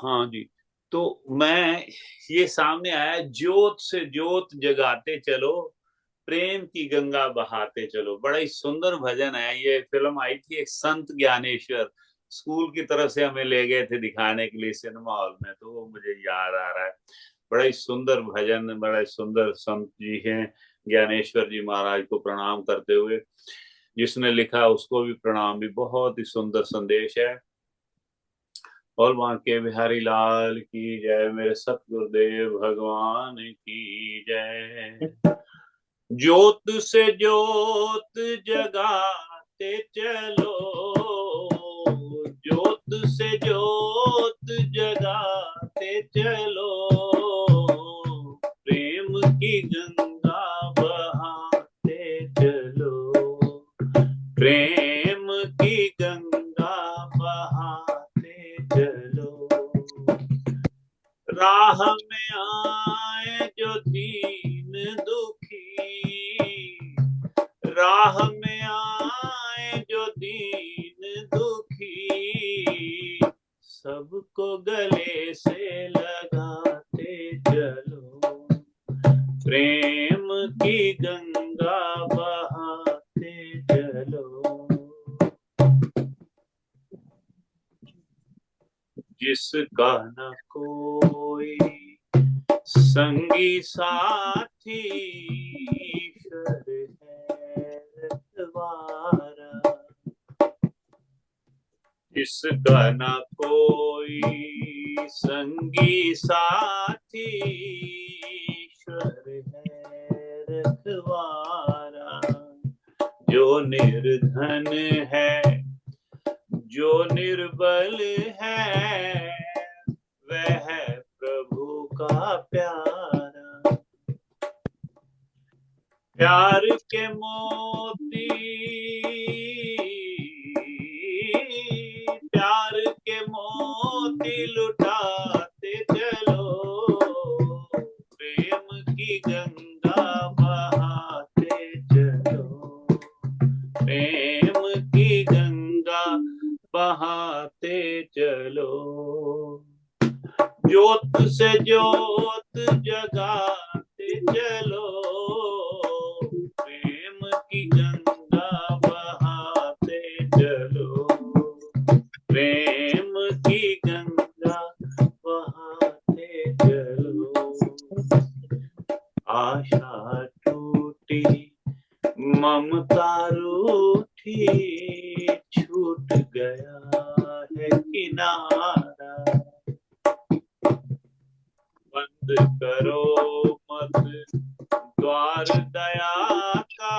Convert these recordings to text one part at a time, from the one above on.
हाँ जी। तो मैं ये सामने आया, ज्योत से ज्योत जगाते चलो, प्रेम की गंगा बहाते चलो। बड़ा ही सुंदर भजन है। ये फ़िल्म आई थी एक, संत ज्ञानेश्वर, स्कूल की तरफ से हमें ले गए थे दिखाने के लिए सिनेमा हॉल में, तो वो मुझे याद आ रहा है। बड़ा ही सुंदर भजन, बड़ा ही सुंदर संत जी हैं। ज्ञानेश्वर जी महाराज को प्रणाम करते हुए, जिसने लिखा उसको भी प्रणाम। भी बहुत ही सुंदर संदेश है। और बांके बिहारी लाल की जय, मेरे सतगुरुदेव भगवान की जय। ज्योत से ज्योत जगाते चलो, ज्योत से ज्योत जगाते चलो, प्रेम की गंगा बहाते चलो, प्रेम की गंगा बहाते चलो। राह में आए जो दीन दुखी, राह में आए जो दीन दुखी, सबको गले से लगाते चलो, प्रेम की गंगा बहाते चलो। जिसका न कोई संगी साथी, ईश्वर है रखवारा। जिसका न कोई संगी साथी, ईश्वर है रखवारा। जो निर्धन है, जो निर्बल है, वह है प्रभु का प्यारा। प्यार के मोती, प्यार के मोती लुटाते चलो, प्रेम की गंगा बहाते चलो, प्रेम की गंगा बहाते चलो। ज्योत से ज्योत जगाते चलो, प्रेम की गंगा बहाते चलो, प्रेम की गंगा बहाते चलो। आशा टूटी, ममता रूठी, छूट गया है किनारा। बंद करो मत द्वार दया का,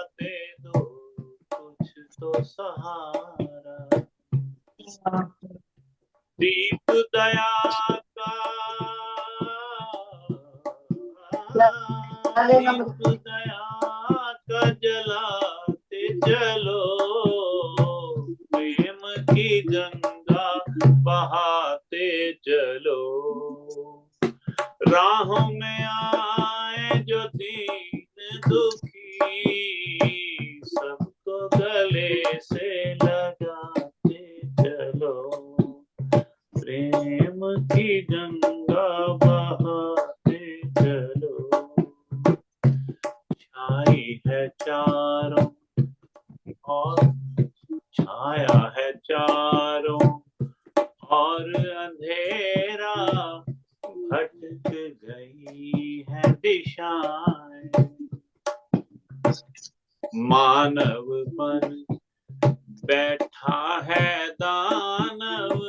दे दो कुछ तो सहारा। दीप दया का, दीप दया का जलाते चलो, प्रेम की गंगा बहाते चलो। राहों में आए जो दीन दुखी, सबको गले से लगाते चलो, प्रेम की गंगा बहाते चलो। छाई है चारों और छाया है चारों और अंधेरा, भटक गई है दिशाएं। मानव बन बैठा है दानव,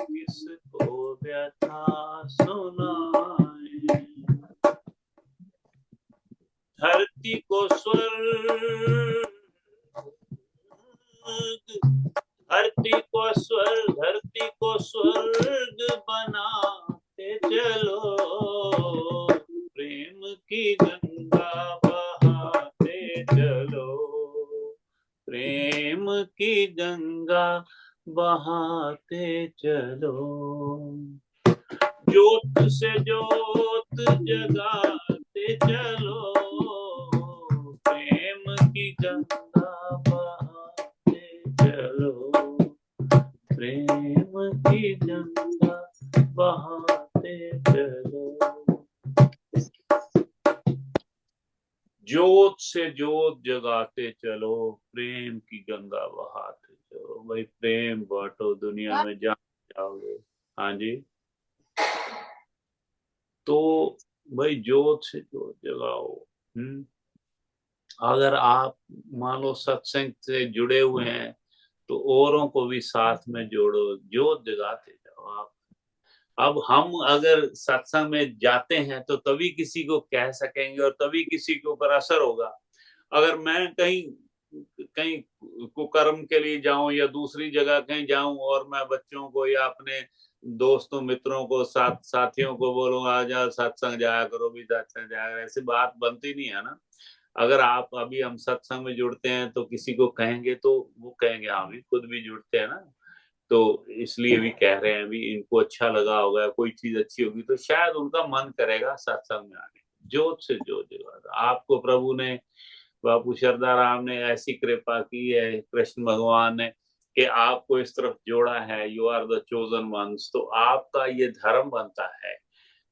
किसको व्यथा सुनाए। धरती को स्वर्ग, धरती को स्वर्ग, धरती को स्वर्ग बनाते चलो, प्रेम की गंगा बहाते चलो, प्रेम की गंगा बहाते चलो। ज्योत से ज्योत जगाते चलो, प्रेम की गंगा बहाते चलो, प्रेम की गंगा बहाते चलो, जोत से जोत जगाते चलो, प्रेम की गंगा बहाते चलो। भाई प्रेम बांटो, दुनिया में जहाँ जाओगे। हाँ जी। तो भाई जोत से जोत जगाओ। अगर आप मान लो सत्संग से जुड़े हुए हैं तो औरों को भी साथ में जोड़ो, जोत जगाते जाओ आप। अब हम अगर सत्संग में जाते हैं तो तभी किसी को कह सकेंगे और तभी किसी के ऊपर असर होगा। अगर मैं कहीं कहीं कुकर्म के लिए जाऊं या दूसरी जगह कहीं जाऊं और मैं बच्चों को या अपने दोस्तों मित्रों को साथियों को बोलूंगा आ जाओ सत्संग जाया करो, भी सत्संग जाया करो, ऐसी बात बनती नहीं है ना। अगर आप अभी हम सत्संग में जुड़ते हैं तो किसी को कहेंगे तो वो कहेंगे हाँ भी खुद भी जुड़ते हैं ना, तो इसलिए भी कह रहे हैं, भी इनको अच्छा लगा होगा, कोई चीज अच्छी होगी तो शायद उनका मन करेगा सत्संग में आने। जोत से जोत जगा। आपको प्रभु ने, बापू शरदा राम ने ऐसी कृपा की है, कृष्ण भगवान ने, कि आपको इस तरफ जोड़ा है। You are the chosen ones, तो आपका ये धर्म बनता है।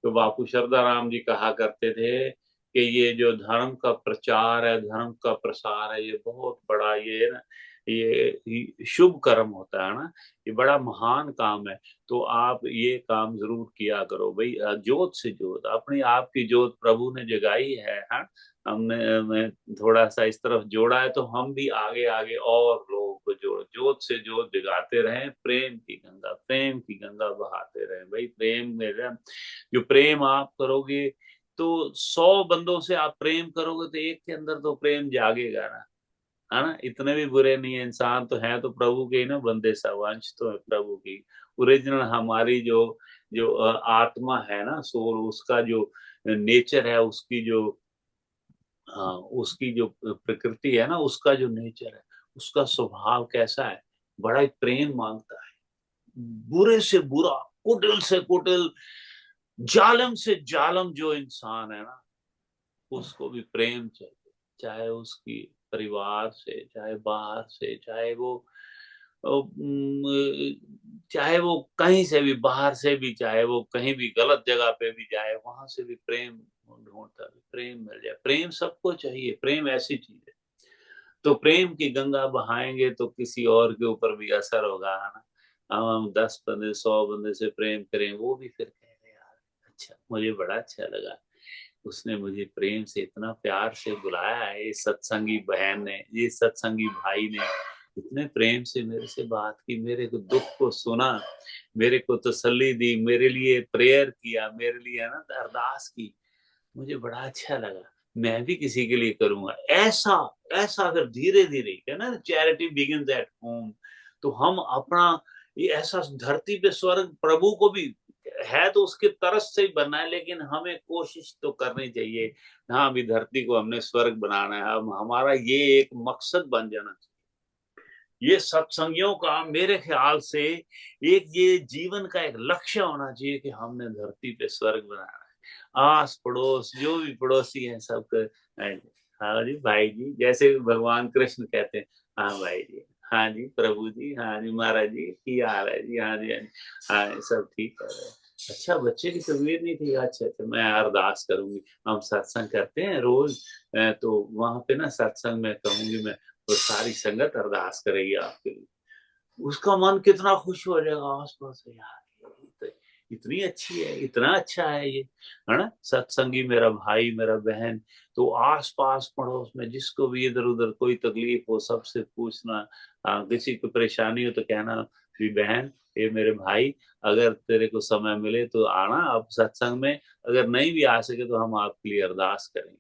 तो बापू शरदा राम जी कहा करते थे कि ये जो धर्म का प्रचार है, धर्म का प्रसार है, ये बहुत बड़ा ये ना, ये शुभ कर्म होता है ना, ये बड़ा महान काम है। तो आप ये काम जरूर किया करो भाई। जोत से जोत, अपनी आपकी जोत प्रभु ने जगाई है। हाँ, हमने मैं थोड़ा सा इस तरफ जोड़ा है तो हम भी आगे आगे और लोगों को जोड़, जोत से जोत जगाते रहें। प्रेम की गंगा बहाते रहें भाई। प्रेम में जो प्रेम आप करोगे तो 100 बंदों से आप प्रेम करोगे तो एक के अंदर तो प्रेम जागेगा ना, है ना। इतने भी बुरे नहीं है इंसान, तो है तो प्रभु के ही ना बंदे सब, अंश तो है प्रभु की। ओरिजिनल हमारी जो जो आत्मा है ना, सोल, उसका जो नेचर है, उसकी जो उसकी जो प्रकृति है ना, उसका जो नेचर है, उसका स्वभाव कैसा है, बड़ा ही प्रेम मांगता है। बुरे से बुरा, कुटिल से कुटिल, जालम से जालम जो इंसान है ना, उसको भी प्रेम चाहिए। चाहे उसकी परिवार से, चाहे बाहर से, चाहे वो कहीं से भी, बाहर से भी, चाहे वो कहीं भी गलत जगह पे भी जाए, वहां से भी प्रेम ढूंढता है। प्रेम मिल जाए, प्रेम सबको चाहिए। प्रेम ऐसी चीज है। तो प्रेम की गंगा बहाएंगे तो किसी और के ऊपर भी असर होगा, है ना। हम 10 बंदे 100 बंदे से प्रेम करें, वो भी फिर कहेंगे यार अच्छा, मुझे बड़ा अच्छा लगा, उसने मुझे प्रेम से इतना प्यार से बुलाया है, ये सत्संगी बहन ने, ये सत्संगी भाई ने इतने प्रेम से मेरे से बात की, मेरे को दुख को सुना, मेरे को तसल्ली दी, मेरे लिए प्रेयर किया, मेरे लिए है ना अरदास की, मुझे बड़ा अच्छा लगा, मैं भी किसी के लिए करूंगा ऐसा। ऐसा अगर धीरे धीरे है ना, चैरिटी बिगिंस एट होम, तो हम अपना ये ऐसा धरती पे स्वर्ग प्रभु को भी है तो उसके तरस से ही बनना है, लेकिन हमें कोशिश तो करनी चाहिए। हाँ, अभी धरती को हमने स्वर्ग बनाना है, अब हमारा ये एक मकसद बन जाना चाहिए। ये सत्संगियों का मेरे ख्याल से एक ये जीवन का एक लक्ष्य होना चाहिए कि हमने धरती पे स्वर्ग बनाना है। आस पड़ोस जो भी पड़ोसी हैं सबको, हाँ जी भाई जी, जैसे भगवान कृष्ण कहते हैं, हाँ भाई जी, हाँ जी प्रभु जी, हाँ जी महाराज जी, की हाल है जी, हाँ जी हाँ जी, हाँ सब ठीक है। अच्छा, बच्चे की तबीयत नहीं थी, अच्छा अच्छा, मैं अरदास करूंगी। हम सत्संग करते हैं रोज, तो वहां पे ना सत्संग में कहूंगी मैं, और सारी संगत अरदास करेगी आपके लिए। उसका मन कितना खुश हो जाएगा, आस पास यार ये तो इतनी अच्छी है, इतना अच्छा है ये, है ना। सत्संगी मेरा भाई मेरा बहन, तो आस पास पड़ोस में जिसको भी इधर उधर कोई तकलीफ हो सबसे पूछना, किसी को परेशानी हो तो कहना भी बहन, ये मेरे भाई, अगर तेरे को समय मिले तो आना आप सत्संग में, अगर नहीं भी आ सके तो हम आपके लिए अरदास करेंगे।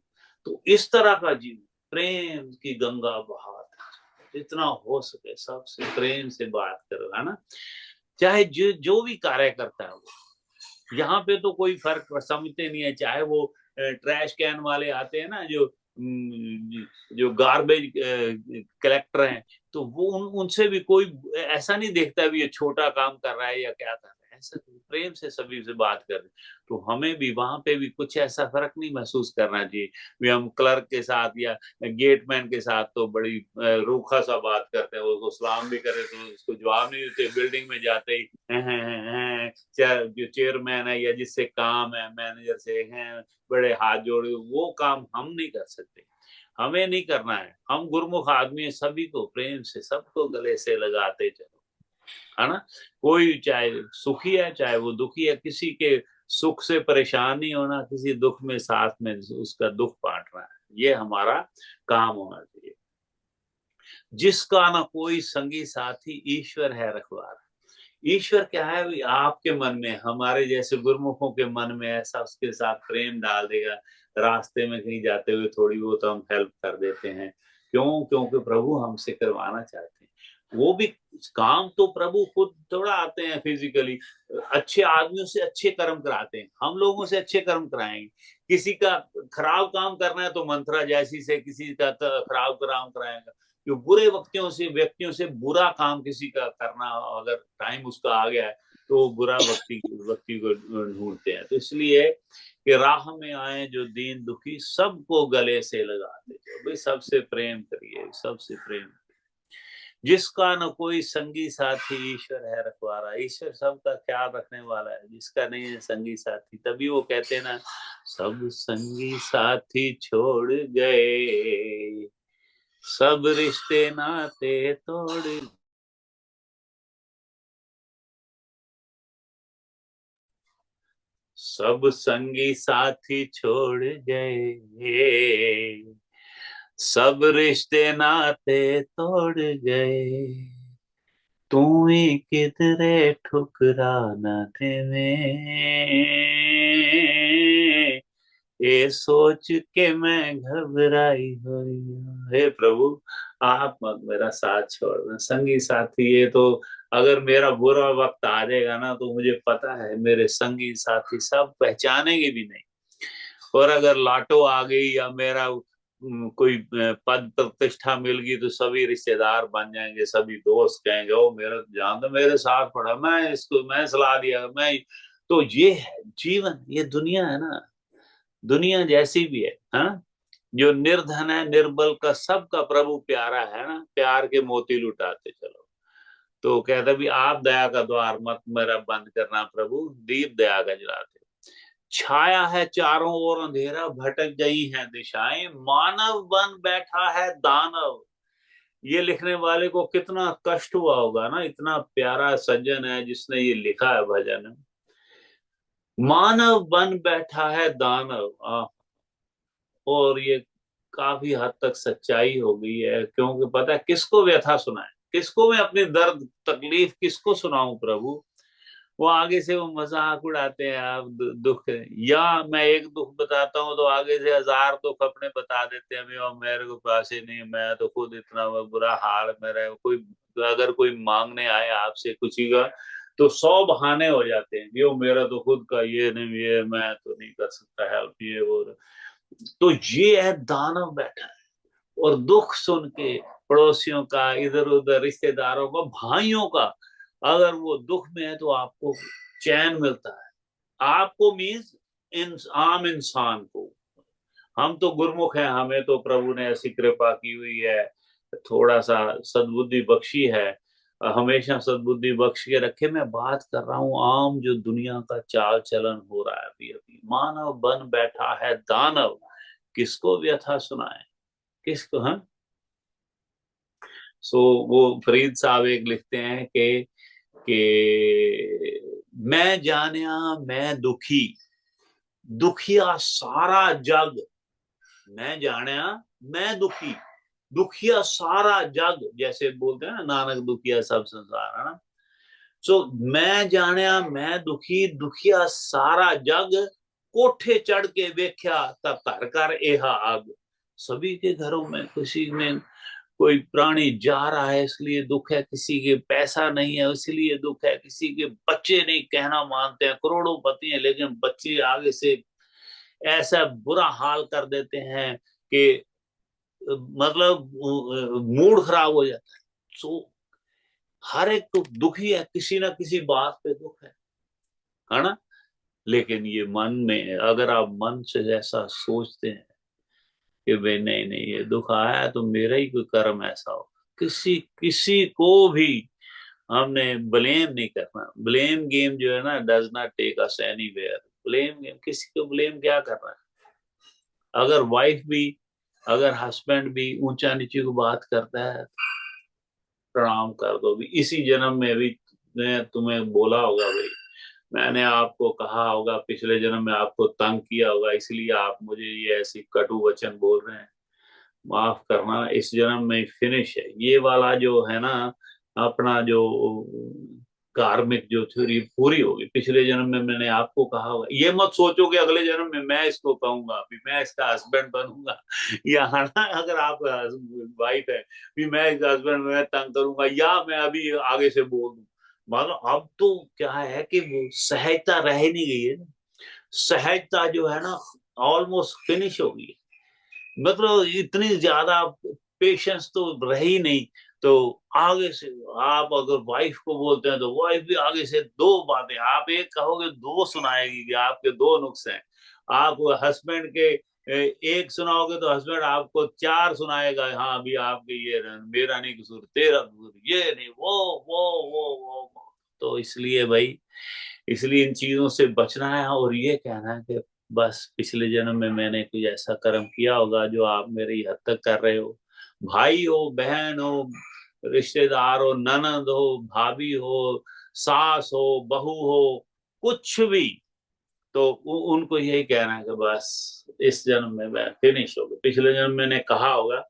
तो इस तरह का जीवन, प्रेम की गंगा बहा, जितना हो सके सबसे प्रेम से बात करो, है ना। चाहे जो जो भी कार्य करता है वो, यहाँ पे तो कोई फर्क समझते नहीं है, चाहे वो ट्रैश कैन वाले आते हैं ना, जो गार्बेज कलेक्टर हैं, तो वो उनसे भी कोई ऐसा नहीं देखता भी ये छोटा काम कर रहा है या क्या कर रहा है, ऐसा प्रेम से सभी से बात कर रहे। तो हमें भी वहां पे भी कुछ ऐसा फर्क नहीं महसूस करना चाहिए भी हम क्लर्क के साथ या गेटमैन के साथ तो बड़ी रूखा सा बात करते हैं, उसको सलाम भी करे तो उसको जवाब नहीं देते, बिल्डिंग में जाते ही हैं, जो चेयरमैन है या जिससे काम है, मैनेजर से हैं, बड़े हाथ जोड़े, वो काम हम नहीं कर सकते, हमें नहीं करना है। हम गुरुमुख आदमी सभी को प्रेम से सबको गले से लगाते चलो, है ना। कोई चाहे सुखी है चाहे वो दुखी है, किसी के सुख से परेशान नहीं होना, किसी दुख में साथ में उसका दुख बांटना है, ये हमारा काम होना चाहिए। जिसका ना कोई संगी साथी ईश्वर है रखवारा। ईश्वर क्या है, भी आपके मन में, हमारे जैसे गुरुमुखों के मन में ऐसा उसके साथ प्रेम डाल देगा। रास्ते में कहीं जाते हुए थोड़ी बहुत हम हेल्प कर देते हैं, क्यों? क्योंकि प्रभु हमसे करवाना चाहते हैं। वो भी काम तो प्रभु खुद थोड़ा आते हैं फिजिकली, अच्छे आदमियों से अच्छे कर्म कराते हैं, हम लोगों से अच्छे कर्म कराएंगे। किसी का खराब काम करना है तो मंत्रा जैसी से किसी का खराब काम कराएगा। जो बुरे व्यक्तियों से बुरा काम किसी का करना, अगर टाइम उसका आ गया है तो बुरा व्यक्ति को ढूंढते हैं। तो इसलिए कि राह में आए जो दीन दुखी, सबको गले से लगाते जाओ, भाई सबसे प्रेम करिए, सबसे प्रेम। जिसका न कोई संगी साथी ईश्वर है रखवारा। ईश्वर सबका ख्याल रखने वाला है, जिसका नहीं है संगी साथी। तभी वो कहते हैं ना, सब संगी साथी छोड़ गए, सब रिश्ते नाते तोड़, सब संगी साथी छोड़ गए, सब रिश्ते नाते तोड़ गए, तू ही किधरे ठुकराना देवे, ये सोच के मैं घबराई हुई हूँ। हे प्रभु, आप मत मेरा साथ छोड़ना। संगी साथी, ये तो अगर मेरा बुरा वक्त आ जाएगा ना, तो मुझे पता है मेरे संगी साथी सब पहचानेंगे भी नहीं। और अगर लाटो आ गई या मेरा कोई पद प्रतिष्ठा मिल गई, तो सभी रिश्तेदार बन जाएंगे, सभी दोस्त कहेंगे ओ मेरा जान तो मेरे साथ पड़ा, मैं सलाह दिया, मैं। तो ये है जीवन, ये दुनिया है ना, दुनिया जैसी भी है, हाँ। जो निर्धन है निर्बल का सबका प्रभु प्यारा है ना, प्यार के मोती लुटाते चलो। तो कहता भी आप दया का द्वार मत मेरा बंद करना प्रभु, दीप दया का जलाते। छाया है चारों ओर अंधेरा, भटक गई है दिशाएं, मानव बन बैठा है दानव। ये लिखने वाले को कितना कष्ट हुआ होगा ना, इतना प्यारा सज्जन है जिसने ये लिखा है भजन। मानव बन बैठा है दानव। और ये काफी हद तक सच्चाई हो गई है, क्योंकि पता है किसको व्यथा सुनाए, किसको मैं अपनी दर्द तकलीफ किसको सुनाऊं प्रभु। वो आगे से वो मजाक उड़ाते हैं, आप दुख, या मैं एक दुख बताता हूँ तो आगे से 1000 दुख अपने बता देते हैं। और मेरे को पैसे नहीं, मैं तो खुद इतना बुरा हाल मेरा है। कोई अगर कोई मांगने आए आपसे कुछ ही का, तो 100 बहाने हो जाते हैं, यो मेरा तो खुद का ये नहीं, ये मैं तो नहीं कर सकता हेल्प, ये वो। तो ये है दानव बैठा है, और दुख सुन के पड़ोसियों का, इधर उधर रिश्तेदारों का, भाइयों का, अगर वो दुख में है तो आपको चैन मिलता है। आपको मीन्स आम इंसान को। हम तो गुरमुख हैं, हमें तो प्रभु ने ऐसी कृपा की हुई है, थोड़ा सा सद्बुद्धि बख्शी है, हमेशा सद्बुद्धि बख्श के रखे। मैं बात कर रहा हूँ आम जो दुनिया का चाल चलन हो रहा है अभी अभी। मानव बन बैठा है दानव, किसको व्यथा सुनाए, किसको, हम। सो वो फरीद साहब एक लिखते हैं कि मैं जानिया मैं दुखी, दुखिया सारा जग। मैं जानिया मैं दुखी, दुखिया सारा जग, जैसे बोलते हैं ना, नानक दुखिया सब संसार, है ना। सो मैं जानिया मैं दुखी, दुखिया सारा जग, कोठे चढ़ के वेख्या तब घर कर एहा आग। सभी के घरों में किसी में कोई प्राणी जा रहा है इसलिए दुख है, किसी के पैसा नहीं है इसलिए दुख है, किसी के बच्चे नहीं कहना मानते हैं, करोड़ों पति हैं लेकिन बच्चे आगे से ऐसा बुरा हाल कर देते हैं कि मतलब मूड खराब हो जाता है। सो हर एक तो दुखी है, किसी ना किसी बात पे दुख है ना। लेकिन ये मन में, अगर आप मन से ऐसा सोचते हैं कि भाई नहीं नहीं, ये दुख आया है तो मेरा ही कोई कर्म ऐसा हो, किसी किसी को भी हमने ब्लेम नहीं करना। ब्लेम गेम जो है ना does not take us anywhere. Blame game, किसी को ब्लेम क्या करना है। अगर वाइफ भी, अगर हस्बैंड भी ऊंचा नीचे को बात करता है, प्रणाम कर दो। भी इसी जन्म में भी मैं तुम्हें बोला होगा भाई, मैंने आपको कहा होगा, पिछले जन्म में आपको तंग किया होगा, इसलिए आप मुझे ये ऐसी कटु वचन बोल रहे हैं, माफ करना, इस जन्म में फिनिश है। ये वाला जो है ना अपना जो कार्मिक जो थ्योरी पूरी होगी। पिछले जन्म में मैंने आपको कहा होगा, ये मत सोचो कि अगले जन्म में मैं इसको कहूंगा भी मैं इसका हस्बैंड बनूंगा या ना, अगर आप वाइफ है भी मैं इसका हस्बैंड, मैं तंग करूंगा, या मैं अभी आगे से बोल दूं। मतलब अब तो क्या है कि वो सहजता रह ही नहीं गई है ना। सहजता जो है ना ऑलमोस्ट फिनिश हो गई है। मतलब इतनी ज्यादा पेशेंस तो रही नहीं। तो आगे से आप अगर वाइफ को बोलते हैं तो वाइफ भी आगे से दो बातें, आप एक कहोगे दो सुनाएगी कि आपके दो नुक्स हैं। आप हस्बैंड के एक सुनाओगे तो हस्बैंड आपको चार सुनाएगा, हाँ भी आपके ये मेरा नहीं कसूर, तेरा कसूर, ये नहीं, वो। तो इसलिए भाई, इसलिए इन चीजों से बचना है। और ये कहना है कि बस पिछले जन्म में मैंने कुछ ऐसा कर्म किया होगा जो आप मेरी हद तक कर रहे हो। भाई हो, बहन हो, रिश्तेदार हो, ननद हो, भाभी हो, सास हो, बहू हो, कुछ भी, तो उनको यही कहना है कि बस इस जन्म में मैं फिनिश हो गया। पिछले जन्म मैंने कहा होगा,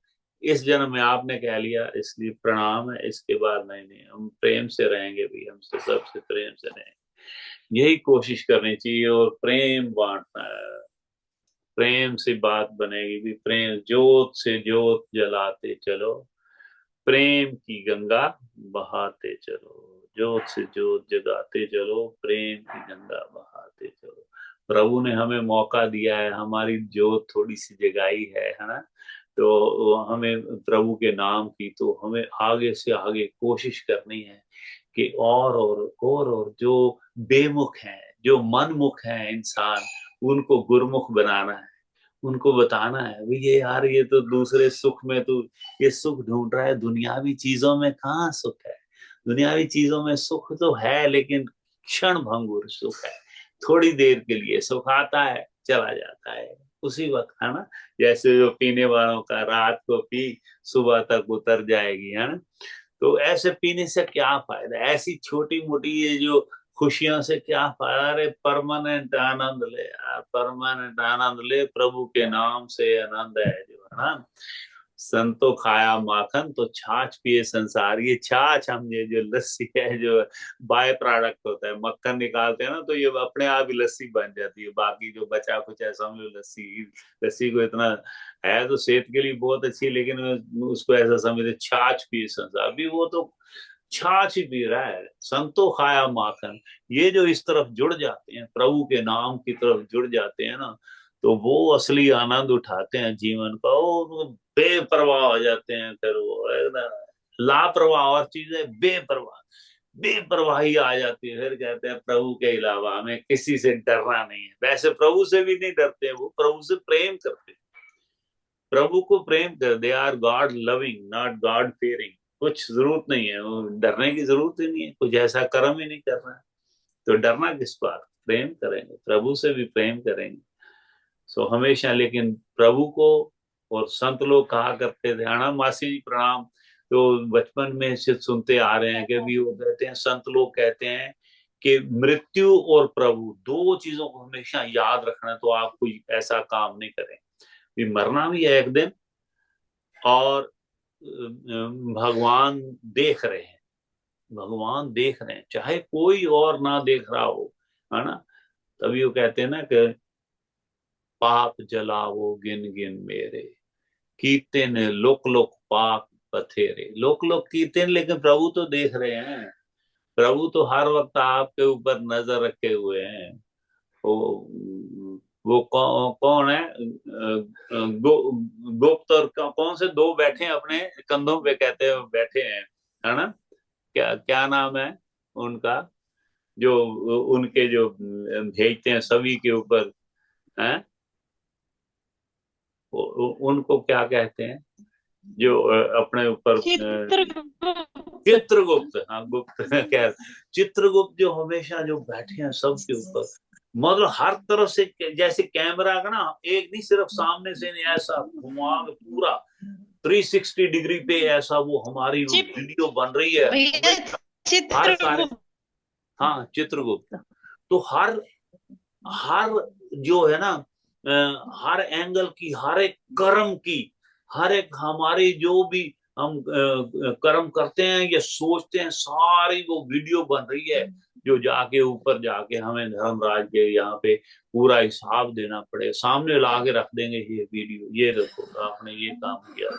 इस जन्म में आपने कह लिया, इसलिए प्रणाम है। इसके बाद नहीं नहीं, हम प्रेम से रहेंगे भी, हमसे सबसे प्रेम से रहेंगे। यही कोशिश करनी चाहिए और प्रेम बांटना है। प्रेम से बात बनेगी भी, प्रेम जोत से जोत जलाते चलो, प्रेम की गंगा बहाते चलो। जोत से जोत जगाते चलो, प्रेम की गंगा बहाते चलो। प्रभु ने हमें मौका दिया है, हमारी जोत थोड़ी सी जगाई है ना। तो हमें प्रभु के नाम की, तो हमें आगे से आगे कोशिश करनी है कि और जो बेमुख हैं, जो मनमुख हैं इंसान, उनको गुरमुख बनाना है। उनको बताना है भी ये यार, ये तो दूसरे सुख में तो ये सुख ढूंढ रहा है, दुनियावी चीजों में कहाँ सुख है। दुनियावी चीजों में सुख तो है लेकिन क्षण भंगुर सुख है। थोड़ी देर के लिए सुख आता है, चला जाता है उसी वक्त, है ना। जैसे जो पीने वालों का रात को पी, सुबह तक उतर जाएगी, है ना। तो ऐसे पीने से क्या फायदा, ऐसी छोटी मोटी ये जो खुशियों से क्या फायदा। अरे परमानेंट आनंद ले यार, परमानेंट आनंद ले, प्रभु के नाम से आनंद है जो, है ना। संतो खाया माखन तो छाछ पिए संसार। ये छाछ, हम ये जो लस्सी है जो बाय प्रोडक्ट होता है, मक्खन निकालते हैं ना तो ये अपने आप ही लस्सी बन जाती है। बाकी जो बचा कुछ है समझ लो लस्सी, लस्सी को इतना है तो सेहत के लिए बहुत अच्छी, लेकिन उसको ऐसा समझते छाछ पिए संसार। अभी वो तो छाछ ही पी रहा है। संतो खाया माखन, ये जो इस तरफ जुड़ जाते हैं, प्रभु के नाम की तरफ जुड़ जाते हैं ना, तो वो असली आनंद उठाते हैं जीवन का। वो बेपरवाह हो जाते हैं, फिर वो एकदम लापरवाह और चीज है बेपरवाह। बेपरवाही आ जाती है, फिर कहते हैं प्रभु के अलावा हमें किसी से डरना नहीं है। वैसे प्रभु से भी नहीं डरते, वो प्रभु से प्रेम करते हैं। प्रभु को प्रेम कर, they are God loving not God fearing. कुछ जरूरत नहीं है, वो डरने की जरूरत ही नहीं है, कुछ ऐसा कर्म ही नहीं करना है। तो डरना किस बात, प्रेम करेंगे, प्रभु से भी प्रेम करेंगे। सो हमेशा, लेकिन प्रभु को, और संत लोग कहा करते थे, प्रणाम मासी जी प्रणाम, तो बचपन में से सुनते आ रहे हैं कि भी वो कहते हैं, संत लोग कहते हैं कि मृत्यु और प्रभु दो चीजों को हमेशा याद रखना, तो आप कोई ऐसा काम नहीं करें। भी मरना भी है एक दिन, और भगवान देख रहे हैं, भगवान देख रहे हैं, चाहे कोई और ना देख रहा हो, है ना। तभी वो कहते हैं ना कि पाप जलावो गिन गिन मेरे, कीर्ते ने लोक लोक पाप बथेरे। लोक लोक कीर्ते हैं, लेकिन प्रभु तो देख रहे हैं। प्रभु तो हर वक्त आपके ऊपर नजर रखे हुए हैं। वो वो कौन है, गुप्त और कौन से दो बैठे हैं अपने कंधों पे, कहते हैं बैठे हैं, है ना। क्या क्या नाम है उनका, जो उनके जो भेजते हैं सभी के ऊपर, हैं। उनको क्या कहते हैं, जो अपने ऊपर चित्रगुप्त। चित्रगुप्त, हाँ गुप्त खैर, चित्रगुप्त जो हमेशा जो बैठे हैं सबके ऊपर, मतलब हर तरफ से जैसे कैमरा का ना, एक नहीं सिर्फ सामने से नहीं, ऐसा घुमा के पूरा 360 डिग्री पे ऐसा वो हमारी वीडियो बन रही है हर कार्य। हाँ चित्रगुप्त, तो हर हर जो है ना हर एंगल की, हर एक कर्म की, हर एक हमारी जो भी हम कर्म करते हैं या सोचते हैं, सारी वो वीडियो बन रही है, जो जाके ऊपर जाके हमें धर्मराज के यहाँ पे पूरा हिसाब देना पड़े, सामने ला के रख देंगे ये वीडियो, ये देखो आपने ये काम किया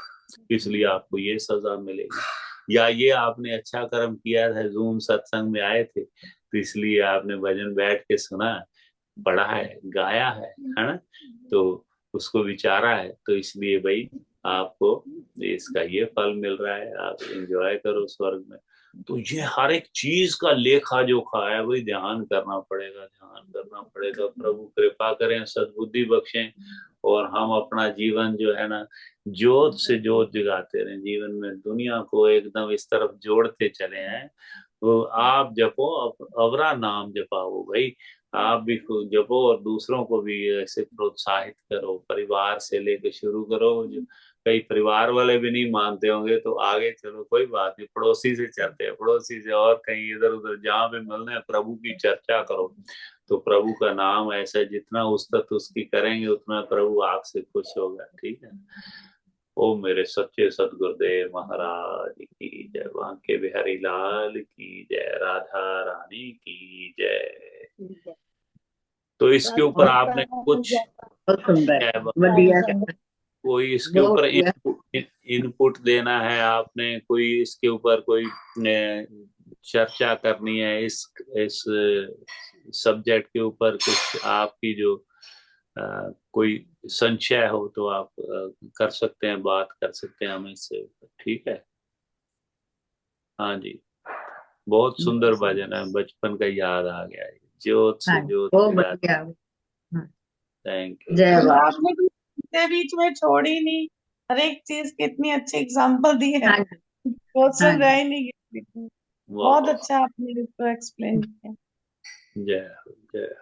इसलिए आपको ये सजा मिलेगी, या ये आपने अच्छा कर्म किया था, जूम सत्संग में आए थे तो इसलिए आपने भजन बैठ के सुना, पढ़ा है, गाया है ना, तो उसको विचारा है, तो इसलिए भाई आपको इसका ये फल मिल रहा है, आप एंजॉय करो स्वर्ग में। तो ये हर एक चीज का लेखा जोखा है, वही ध्यान करना पड़ेगा, ध्यान करना पड़ेगा। प्रभु कृपा करें, सद्बुद्धि बख्शें, और हम अपना जीवन जो है ना जोत से जोत जगाते रहें, जीवन में दुनिया को एकदम इस तरफ जोड़ते चले हैं। तो आप जपो, अवरा नाम जपाओ भाई, आप भी खूब जपो और दूसरों को भी ऐसे प्रोत्साहित करो, परिवार से लेकर शुरू करो। जो कई परिवार वाले भी नहीं मानते होंगे तो आगे चलो, कोई बात नहीं, पड़ोसी से चलते हैं, पड़ोसी से, और कहीं इधर उधर जहां भी मिलना है प्रभु की चर्चा करो, तो प्रभु का नाम ऐसा, जितना उस्तत उसकी करेंगे उतना प्रभु आपसे खुश होगा, ठीक है। ओ मेरे सच्चे सतगुरुदेव महाराज की जय, बांके बिहारी लाल की जय, राधा रानी की जय। तो इसके ऊपर आपने कुछ कोई इसके ऊपर इनपुट देना है आपने, कोई इसके ऊपर कोई चर्चा करनी है, इस सब्जेक्ट के ऊपर कुछ आपकी जो कोई संशय हो तो आप कर सकते हैं, बात कर सकते हैं हम इससे, ठीक है। हाँ जी, बहुत सुंदर भजन है, बचपन का याद आ गया है, ज्योत से ज्योत जगाते। Thank you. जय आपने भी बीच में छोड़ी नहीं, हर एक चीज की इतनी अच्छी एग्जांपल दी है, क्वेश्चन रह ही नहीं गया। बहुत अच्छा आपने इसको एक्सप्लेन किया। जय जय।